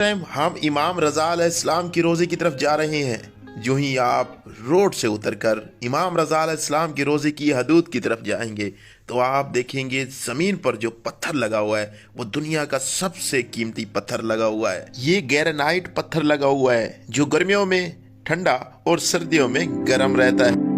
Time हम इमाम रज़ा अलैहिस्सलाम की रोज़े की तरफ जा रहे हैं। जो ही आप रोड से उतरकर इमाम रज़ा अलैहिस्सलाम की रोज़े की हदूद की तरफ जाएंगे तो आप देखेंगे ज़मीन पर जो पत्थर लगा हुआ है वो दुनिया का सबसे कीमती पत्थर लगा हुआ है। ये ग्रेनाइट पत्थर लगा हुआ है जो गर्मियों में ठंडा और सर्दियों में गर्म रहता है।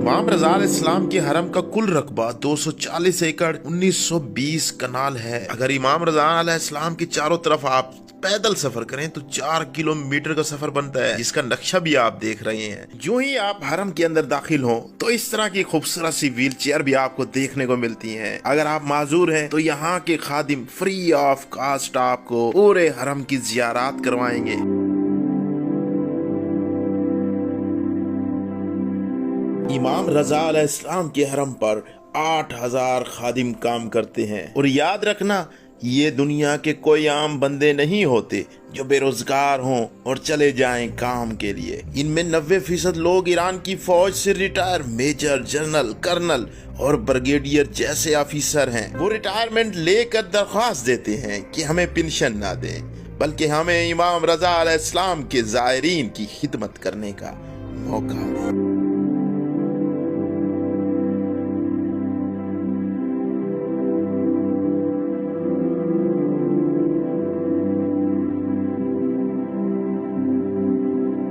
इमाम रज़ा अलैहिस्सलाम के हरम का कुल रकबा 240 एकड़ 1920 कनाल है। अगर इमाम रज़ा अलैहिस्सलाम के चारों तरफ आप पैदल सफर करें तो 4 किलोमीटर का सफर बनता है, जिसका नक्शा भी आप देख रहे हैं। जो ही आप हरम के अंदर दाखिल हो तो इस तरह की खूबसूरत सी व्हील चेयर भी आपको देखने को मिलती हैं। अगर आप माजूर हैं तो यहाँ के खादिम फ्री ऑफ कास्ट आपको पूरे हरम की जियारत करवाएंगे। इमाम रज़ा अलैहिस्सलाम के हरम पर 8000 खादिम काम करते हैं। और याद रखना, ये दुनिया के कोई आम बंदे नहीं होते जो बेरोजगार हों और चले जाएं काम के लिए। इनमें 90% लोग ईरान की फौज से रिटायर मेजर, जनरल, कर्नल और ब्रिगेडियर जैसे ऑफिसर हैं। वो रिटायरमेंट लेकर दरख्वास्त देते हैं कि हमें पेंशन ना दें, बल्कि हमें इमाम रज़ा अलैहिस्सलाम के ज़ायरीन की खिदमत करने का मौका दें।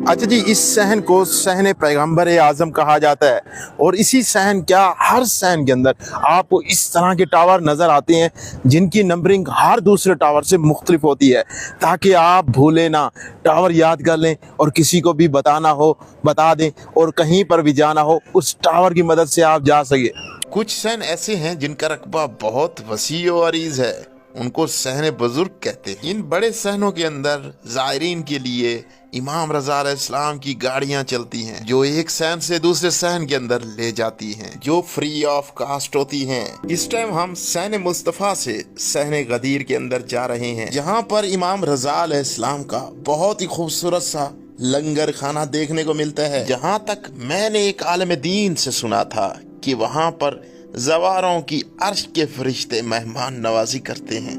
अच्छा जी, इस सहन को सहन पैगंबर आज़म कहा जाता है। और इसी सहन क्या हर सहन के अंदर आपको इस तरह के टावर नज़र आते हैं जिनकी नंबरिंग हर दूसरे टावर से मुख्तलिफ होती है, ताकि आप भूलें ना, टावर याद कर लें और किसी को भी बताना हो बता दें, और कहीं पर भी जाना हो उस टावर की मदद से आप जा सके। कुछ सहन ऐसे हैं जिनका रकबा बहुत वसी और अरीज है, उनको सहन बुजुर्ग कहते हैं। इन बड़े सहनों के अंदर ज़ायरीन के लिए इमाम रज़ा अलैहिस्सलाम की गाड़ियां चलती हैं जो एक सहन से दूसरे सहन के अंदर ले जाती हैं, जो फ्री ऑफ कास्ट होती हैं। इस टाइम हम सहन मुस्तफ़ा से सहन गदीर के अंदर जा रहे हैं, जहां पर इमाम रज़ा अलैहिस्सलाम का बहुत ही खूबसूरत सा लंगर खाना देखने को मिलता है। जहां तक मैंने एक आलिम दीन से सुना था कि वहां पर ज़वारों की अर्श के फरिश्ते मेहमान नवाजी करते हैं।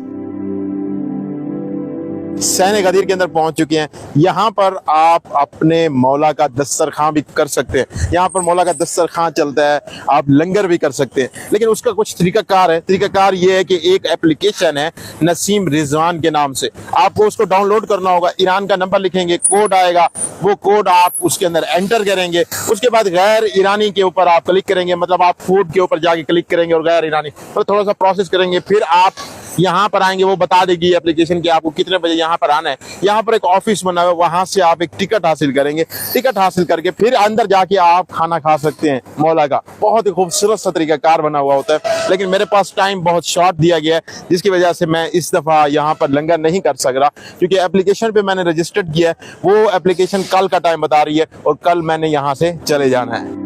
सहन गदीर के अंदर पहुंच चुके हैं। यहाँ पर आप अपने मौला का दस्तरखान भी कर सकते हैं। यहाँ पर मौला का दस्तरखान चलता है, आप लंगर भी कर सकते हैं। लेकिन उसका कुछ तरीकाकार है। तरीकाकार ये है कि एक एप्लीकेशन है नसीम रिजवान के नाम से, आपको उसको डाउनलोड करना होगा। ईरान का नंबर लिखेंगे, कोड आएगा, वो कोड आप उसके अंदर एंटर करेंगे। उसके बाद गैर ईरानी के ऊपर आप क्लिक करेंगे, मतलब आप फूड के ऊपर जाके क्लिक करेंगे और गैर ईरानी तो थोड़ा सा प्रोसेस करेंगे। फिर आप यहाँ पर आएंगे, वो बता देगी एप्लीकेशन कि आपको कितने बजे यहाँ पर आना है। यहाँ पर एक ऑफिस बना हुआ है, वहां से आप एक टिकट हासिल करेंगे। टिकट हासिल करके फिर अंदर जाके आप खाना खा सकते हैं मौला का। बहुत ही खूबसूरत सा तरीकाकार बना हुआ होता है, लेकिन मेरे पास टाइम बहुत शॉर्ट दिया गया है, जिसकी वजह से मैं इस दफा यहाँ पर लंगर नहीं कर सक रहा, क्योंकि एप्लीकेशन पे मैंने रजिस्टर्ड किया है। वो एप्लीकेशन कल का टाइम बता रही है और कल मैंने यहाँ से चले जाना है।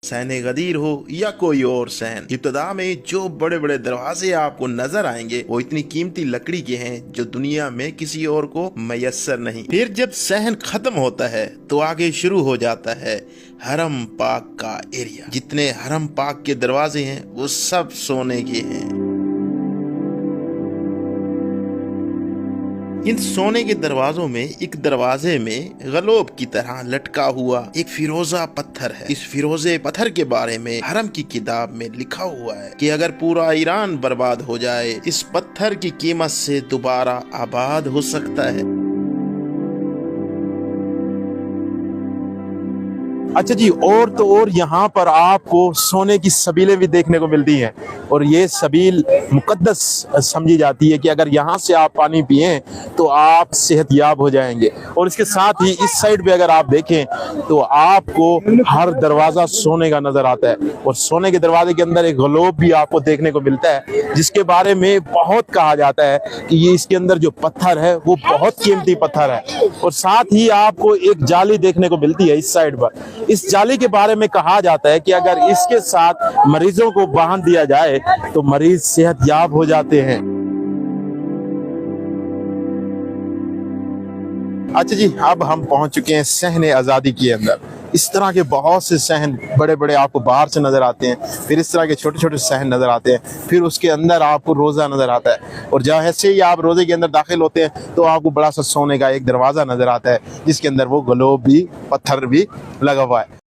सहन गदीर हो या कोई और सहन, इब्तदा में जो बड़े बड़े दरवाजे आपको नजर आएंगे वो इतनी कीमती लकड़ी के हैं जो दुनिया में किसी और को मैसर नहीं। फिर जब सहन खत्म होता है तो आगे शुरू हो जाता है हरम पाक का एरिया। जितने हरम पाक के दरवाजे हैं वो सब सोने के हैं। इन सोने के दरवाजों में एक दरवाजे में गलोब की तरह लटका हुआ एक फिरोजा पत्थर है। इस फिरोजे पत्थर के बारे में हरम की किताब में लिखा हुआ है कि अगर पूरा ईरान बर्बाद हो जाए, इस पत्थर की कीमत से दोबारा आबाद हो सकता है। अच्छा जी, और तो और यहाँ पर आपको सोने की सबीलें भी देखने को मिलती हैं, और ये सबील मुकद्दस समझी जाती है कि अगर यहाँ से आप पानी पिएं तो आप सेहतयाब हो जाएंगे। और इसके साथ ही इस साइड पे अगर आप देखें तो आपको हर दरवाज़ा सोने का नज़र आता है, और सोने के दरवाजे के अंदर एक ग्लोब भी आपको देखने को मिलता है, जिसके बारे में बहुत कहा जाता है कि ये इसके अंदर जो पत्थर है वो बहुत कीमती पत्थर है। और साथ ही आपको एक जाली देखने को मिलती है इस साइड पर। इस जाली के बारे में कहा जाता है कि अगर इसके साथ मरीजों को बांध दिया जाए तो मरीज सेहतयाब हो जाते हैं। अच्छा जी, अब हम पहुंच चुके हैं सहने आज़ादी के अंदर। इस तरह के बहुत से सहन बड़े बड़े आपको बाहर से नज़र आते हैं, फिर इस तरह के छोटे छोटे सहन नज़र आते हैं, फिर उसके अंदर आपको रोज़ा नज़र आता है, और जैसे ही आप रोज़े के अंदर दाखिल होते हैं तो आपको बड़ा सा सोने का एक दरवाज़ा नज़र आता है, जिसके अंदर वो ग्लोब भी, पत्थर भी लगा हुआ है।